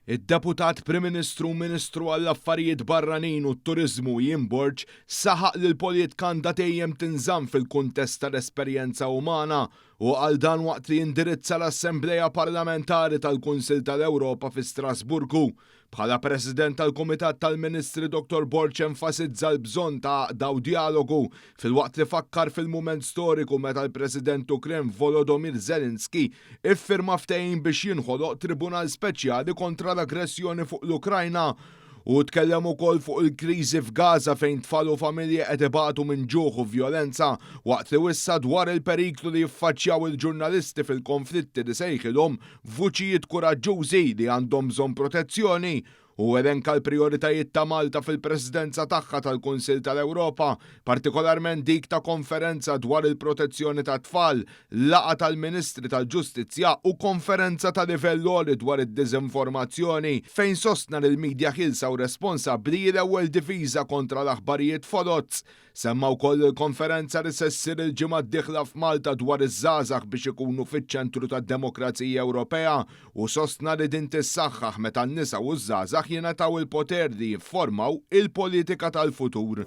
Id-Deputat Prim Ministru Ministru għall-Affarijiet Barranin u t-Turiżmu Jim Burch saħaq li l-politika għandha dejjem tinżamm fil-kuntest tal-esperjenza umana u għal dan waqt li jindirizza l-Assembleja Parlamentari tal-Kunsill tal-Ewropa fi Strasburgu. Bħala President tal-Kumitat tal-Ministri Dr. Burch enfasizza l-bżonn ta' daw dialogu fil-waqt li fakkar fil-mument storiku meta l-President Ukrien Volodymyr Zelensky iffirma ftehim biex jinħoloq Tribunal Speċjali kontra l-aggressjoni fuq l-Ukrajna u tkellem ukoll fuq il-kriżi f'Gaza fejn tfal u familji qed ibatu minn ġuħ u vjolenza waqt li wissa dwar il-periklu li jiffaċċjaw il-ġurnalisti fil-konflitti li sejħilhom vuċijiet kuraġġużi li għandhom bżonn protezzjoni. U elenka l-prioritajiet ta' Malta fil-presidenza tagħha tal-Kunsill tal-Ewropa, partikolarment dik ta' konferenza dwar il-protezzjoni ta' tfal, laqa tal-Ministri tal-Ġustizzja u konferenza ta' livell għoli dwar id-diżinformazzjoni fejn sostna l-medja ħilsa u responsabbli l-ewwel diviża kontra l-aħbarijiet folots. Semma wkoll il-konferenza li se ssir il-ġimgħa d-dieħla f'Malta dwar iż-żgħażagħ biex ikunu fiċ-ċentru tad-Demokrazija Ewropea u sostna li din tissaħħaħ meta n-nisa u ż-żgħażagħ jingħataw il-poter li jiffurmaw il-politika tal-futur.